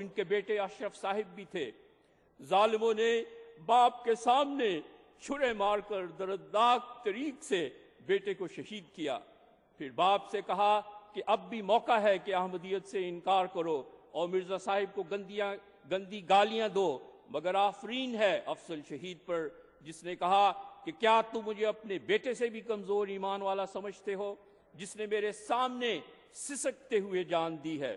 इनके बेटे अशरफ साहिब भी थे। जालिमों ने बाप के सामने छुरे मारकर दर्दनाक तरीक से बेटे को शहीद किया। फिर बाप से कहा कि अब भी मौका है कि अहमदियत से इनकार करो और मिर्जा साहिब को गंदी गालियां दो, मगर आफरीन है अफजल शहीद पर जिसने कहा कि क्या तुम मुझे अपने बेटे से भी कमजोर ईमान वाला समझते हो, जिसने मेरे सामने सिसकते हुए जान दी है।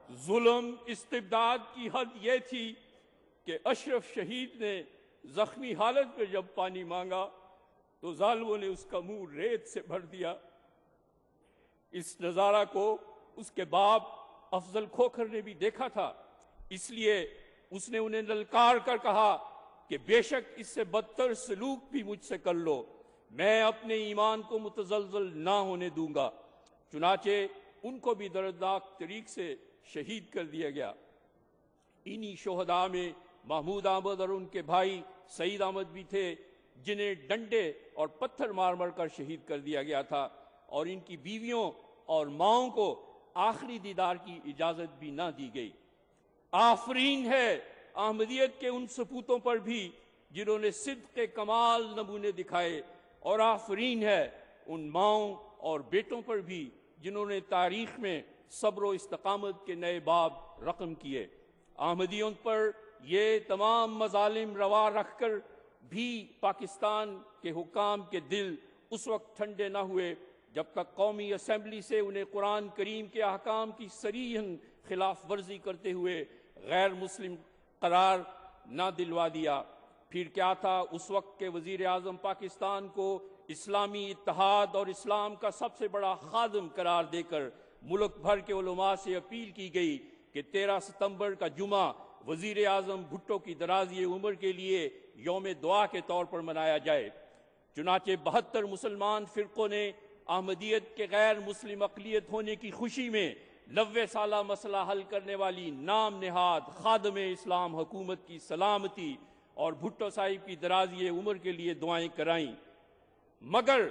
जुल्म इस्तिबदाद की हद ये थी कि अशरफ शहीद ने जख्मी हालत में जब पानी मांगा तो जालिमों ने उसका मुंह रेत से भर दिया। इस नज़ारा को उसके बाप अफजल खोखर ने भी देखा था, इसलिए उसने उन्हें ललकार कर कहा कि बेशक इससे बदतर सलूक भी मुझसे कर लो, मैं अपने ईमान को मुतजलजल ना होने दूंगा। चुनाचे उनको भी दर्दनाक तरीक से शहीद कर दिया गया। इन्हीं शोहदा में महमूद अहमद और उनके भाई सईद अहमद भी थे, जिन्हें डंडे और पत्थर मार मार कर शहीद कर दिया गया था, और इनकी बीवियों और माओं को आखिरी दीदार की इजाजत भी ना दी गई। आफरीन है अहमदियत के उन सपूतों पर भी जिन्होंने सिद्क़ के कमाल नमूने दिखाए, और आफरीन है उन माओं और बेटों पर भी जिन्होंने तारीख में सब्र व इस्तकामत के नए बाब रकम किए। अहमदियों पर ये तमाम मजालिम रवा रखकर भी पाकिस्तान के हुकाम के दिल उस वक्त ठंडे न हुए जब तक कौमी असम्बली से उन्हें कुरान करीम के अहकाम की सरीहन खिलाफ वर्जी करते हुए गैर मुस्लिम करार ना दिलवा दिया। फिर क्या था, उस वक्त के वजीर आजम पाकिस्तान को इस्लामी इत्तेहाद और इस्लाम का सबसे बड़ा खादम करार देकर मुल्क भर के उलमा से अपील की गई कि 13 सितंबर का जुमा वजीर आजम भुट्टो की दराज़ी उम्र के लिए यौम दुआ के तौर पर मनाया जाए। चुनाचे 72 मुसलमान फिरकों ने अहमदियत के गैर मुस्लिम अक़लियत होने की खुशी में 90 साला मसला हल करने वाली नाम निहाद खादम इस्लाम हुकूमत की सलामती और भुट्टो साहिब की दराज़ी उम्र के लिए दुआएं कराईं। मगर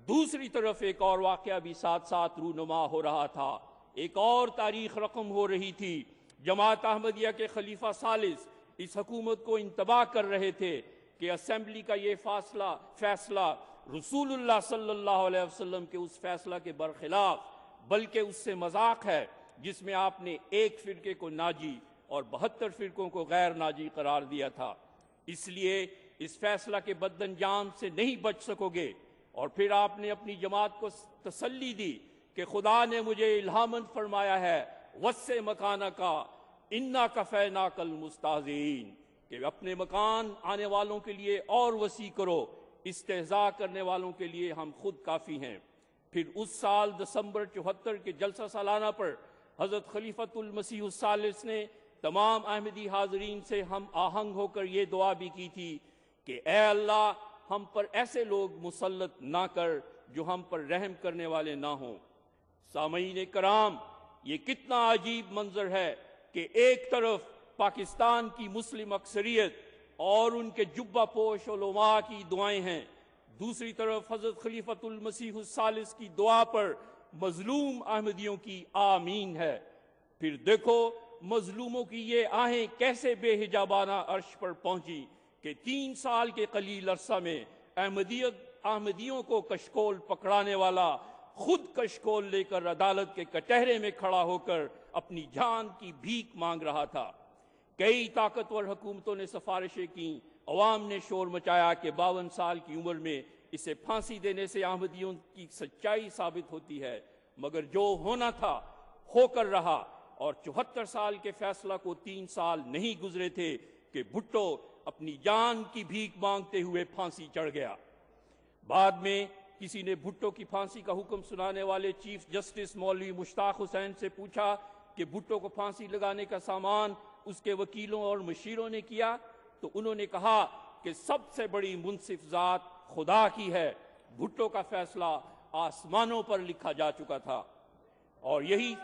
दूसरी तरफ एक और वाक़या भी साथ साथ रूनुमा हो रहा था। एक और तारीख रकम हो रही थी। जमात अहमदिया के खलीफा सालिस इस हुकूमत को इंतबाह कर रहे थे कि असेंबली का ये फैसला रसूलुल्लाह सल्लल्लाहु अलैहि वसल्लम के उस फैसला के बरखिलाफ बल्कि उससे मजाक है जिसमें आपने एक फिरके को नाजी और 72 फिरकों को गैर नाजी करार दिया था। इसलिए इस फैसला के बदअंजाम से नहीं बच सकोगे। और फिर आपने अपनी जमात को तसल्ली दी कि खुदा ने मुझे इल्हामन फरमाया है वस्से मकाना का इन्ना कफैना कल मुस्ताज़ीन, कि अपने मकान आने वालों के लिए और वसी करो, इस्तेज़ा करने वालों के लिए हम खुद काफ़ी हैं। फिर उस साल दिसंबर 74 के जलसा सालाना पर हज़रत खलीफतुल मसीह सालिस ने तमाम अहमदी हाज़रीन से हम आहंग होकर ये दुआ भी की थी कि ए अल्लाह हम पर ऐसे लोग मुसल्लत ना कर जो हम पर रहम करने वाले ना हों। सामईन कराम, ये कितना अजीब मंजर है कि एक तरफ पाकिस्तान की मुस्लिम अक्सरियत और उनके जुब्बा पोश उलमा की दुआएं हैं, दूसरी तरफ हज़रत खलीफतुल मसीह सालिस की दुआ पर मजलूम अहमदियों की आमीन है। फिर देखो मजलूमों की ये आहें कैसे बेहिजाबाना अर्श पर पहुंची कि 3 साल के कलील अरसा में अहमदियों को कशकोल पकड़ाने वाला खुद कशकोल लेकर अदालत के कटहरे में खड़ा होकर अपनी जान की भीख मांग रहा था। कई ताकतवर हुकूमतों ने सिफारिशें की, अवाम ने शोर मचाया कि 52 साल की उम्र में इसे फांसी देने से अहमदियों की सच्चाई साबित होती है। मगर जो होना था होकर रहा, और 74 साल के फैसला को 3 साल नहीं गुजरे थे कि भुट्टो अपनी जान की भीख मांगते हुए फांसी चढ़ गया। बाद में किसी ने भुट्टो की फांसी का हुक्म सुनाने वाले चीफ जस्टिस मौलवी मुश्ताक हुसैन से पूछा कि भुट्टो को फांसी लगाने का सामान उसके वकीलों और मशीरों ने किया, तो उन्होंने कहा कि सबसे बड़ी मुनसिफ जात खुदा की है, भुट्टो का फैसला आसमानों पर लिखा जा चुका था। और यही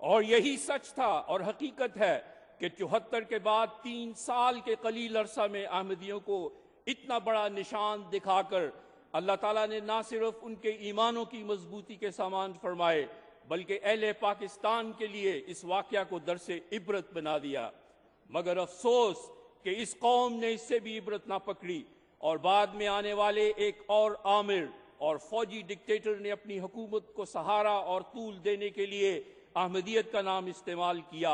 اور یہی سچ تھا اور حقیقت ہے کہ 74 کے بعد 3 سال کے قلیل عرصہ میں احمدیوں کو اتنا بڑا نشان دکھا کر اللہ تعالیٰ نے نہ صرف ان کے ایمانوں کی مضبوطی کے سامان فرمائے بلکہ اہل پاکستان کے لیے اس واقعہ کو درس عبرت بنا دیا۔ مگر افسوس کہ اس قوم نے اس سے بھی عبرت نہ پکڑی اور بعد میں آنے والے ایک اور آمر اور فوجی ڈکٹیٹر نے اپنی حکومت کو سہارا اور طول دینے کے لیے احمدیت کا نام استعمال کیا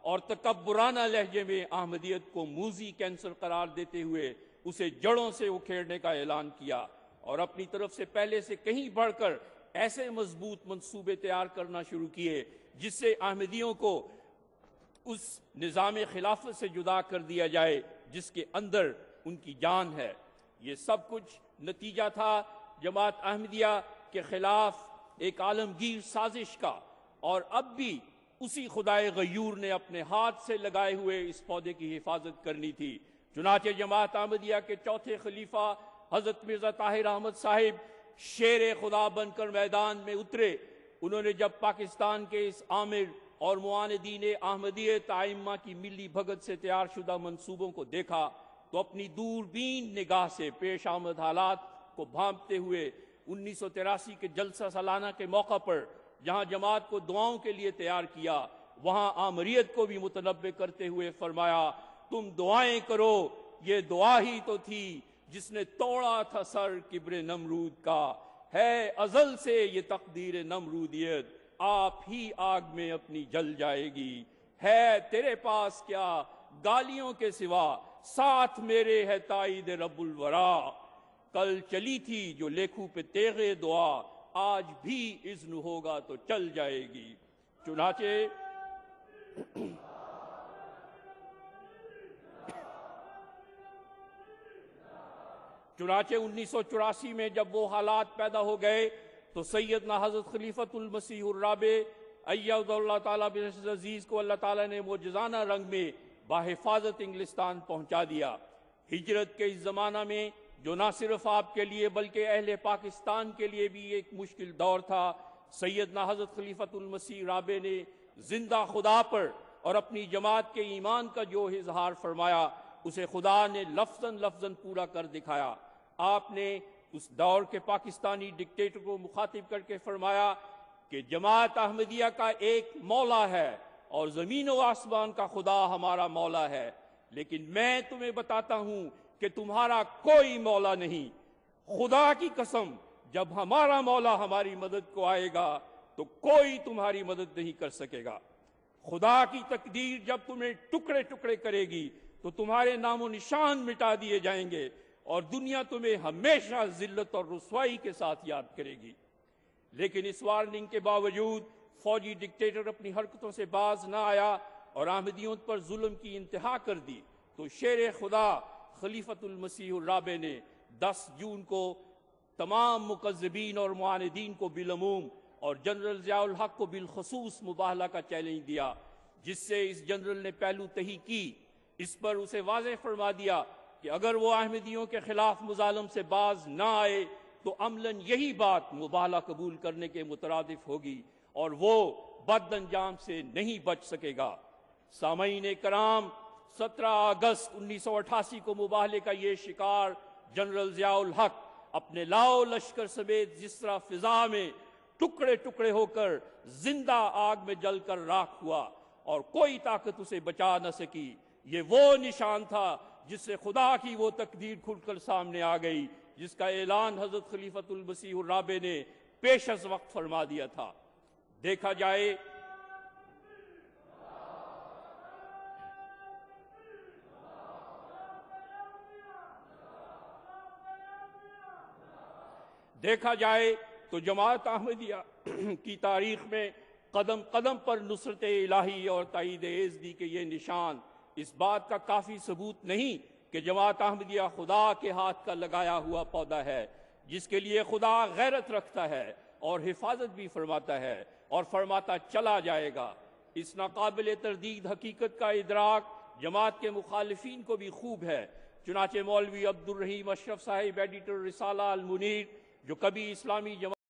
اور تکبرانہ لہجے میں احمدیت کو موذی کینسر قرار دیتے ہوئے اسے جڑوں سے اکھیڑنے کا اعلان کیا اور اپنی طرف سے پہلے سے کہیں بڑھ کر ایسے مضبوط منصوبے تیار کرنا شروع کیے جس سے احمدیوں کو اس نظام خلافت سے جدا کر دیا جائے جس کے اندر ان کی جان ہے۔ یہ سب کچھ نتیجہ تھا جماعت احمدیہ کے خلاف ایک عالمگیر سازش کا، اور اب بھی اسی خدائے غیور نے اپنے ہاتھ سے لگائے ہوئے اس پودے کی حفاظت کرنی تھی۔ چنانچہ جماعت احمدیہ کے چوتھے خلیفہ حضرت مرزا طاہر احمد صاحب شیر خدا بن کر میدان میں اترے۔ انہوں نے جب پاکستان کے اس عامر اور معاندین احمدیت ائمہ کی ملی بھگت سے تیار شدہ منصوبوں کو دیکھا تو اپنی دوربین نگاہ سے پیش آمد حالات کو بھانپتے ہوئے 1983 کے جلسہ سالانہ کے موقع پر جہاں جماعت کو دعاؤں کے لیے تیار کیا، وہاں آمریت کو بھی متنبع کرتے ہوئے فرمایا، تم دعائیں کرو، یہ دعا ہی تو تھی جس نے توڑا تھا سر کبر نمرود کا، ہے ازل سے یہ تقدیر نمرودیت، آپ ہی آگ میں اپنی جل جائے گی، ہے تیرے پاس کیا گالیوں کے سوا، ساتھ میرے ہے تائید رب الورا، کل چلی تھی جو لیکھوں پہ تیغے دعا، آج بھی اذن ہوگا تو چل جائے گی۔ چنانچہ 1984 میں جب وہ حالات پیدا ہو گئے تو سیدنا حضرت خلیفۃ المسیح الرابع ایّد اللہ تعالیٰ بن عزیز کو اللہ تعالیٰ نے معجزانہ رنگ میں بحفاظت انگلستان پہنچا دیا۔ ہجرت کے اس زمانہ میں جو نہ صرف آپ کے لیے بلکہ اہل پاکستان کے لیے بھی ایک مشکل دور تھا، سیدنا حضرت خلیفۃ المسیح رابع نے زندہ خدا پر اور اپنی جماعت کے ایمان کا جو اظہار فرمایا اسے خدا نے لفظاً لفظاً پورا کر دکھایا۔ آپ نے اس دور کے پاکستانی ڈکٹیٹر کو مخاطب کر کے فرمایا کہ جماعت احمدیہ کا ایک مولا ہے اور زمین و آسمان کا خدا ہمارا مولا ہے، لیکن میں تمہیں بتاتا ہوں کہ تمہارا کوئی مولا نہیں۔ خدا کی قسم، جب ہمارا مولا ہماری مدد کو آئے گا تو کوئی تمہاری مدد نہیں کر سکے گا۔ خدا کی تقدیر جب تمہیں ٹکڑے ٹکڑے کرے گی تو تمہارے نام و نشان مٹا دیے جائیں گے اور دنیا تمہیں ہمیشہ ذلت اور رسوائی کے ساتھ یاد کرے گی۔ لیکن اس وارننگ کے باوجود فوجی ڈکٹیٹر اپنی حرکتوں سے باز نہ آیا اور احمدیوں پر ظلم کی انتہا کر دی، تو شیر خدا خلیفۃ المسیح الرابع نے 10 جون کو تمام مکذبین اور معاندین کو بالعموم اور جنرل ضیاء الحق کو بالخصوص مباہلہ کا چیلنج دیا، جس سے اس جنرل نے پہلو تہی کی۔ اس پر اسے واضح فرما دیا کہ اگر وہ احمدیوں کے خلاف مظالم سے باز نہ آئے تو عملاً یہی بات مباہلہ قبول کرنے کے مترادف ہوگی اور وہ بد انجام سے نہیں بچ سکے گا۔ سامعین کرام، 17 اگست 1988 کو مباہلے کا یہ شکار جنرل ضیاء الحق اپنے لاؤ لشکر سمیت جس طرح فضا میں ٹکڑے ٹکڑے ہو کر زندہ آگ میں جل کر راکھ ہوا اور کوئی طاقت اسے بچا نہ سکی، یہ وہ نشان تھا جس سے خدا کی وہ تقدیر کھل کر سامنے آ گئی جس کا اعلان حضرت خلیفۃ المسیح الرابع نے پیش از وقت فرما دیا تھا۔ دیکھا جائے تو جماعت احمدیہ کی تاریخ میں قدم قدم پر نصرت الہی اور تائید ایزدی کے یہ نشان اس بات کا کافی ثبوت نہیں کہ جماعت احمدیہ خدا کے ہاتھ کا لگایا ہوا پودا ہے جس کے لیے خدا غیرت رکھتا ہے اور حفاظت بھی فرماتا ہے اور فرماتا چلا جائے گا۔ اس ناقابل تردید حقیقت کا ادراک جماعت کے مخالفین کو بھی خوب ہے، چنانچہ مولوی عبد الرحیم اشرف صاحب ایڈیٹر رسالہ المنیر جو کبھی اسلامی جماعت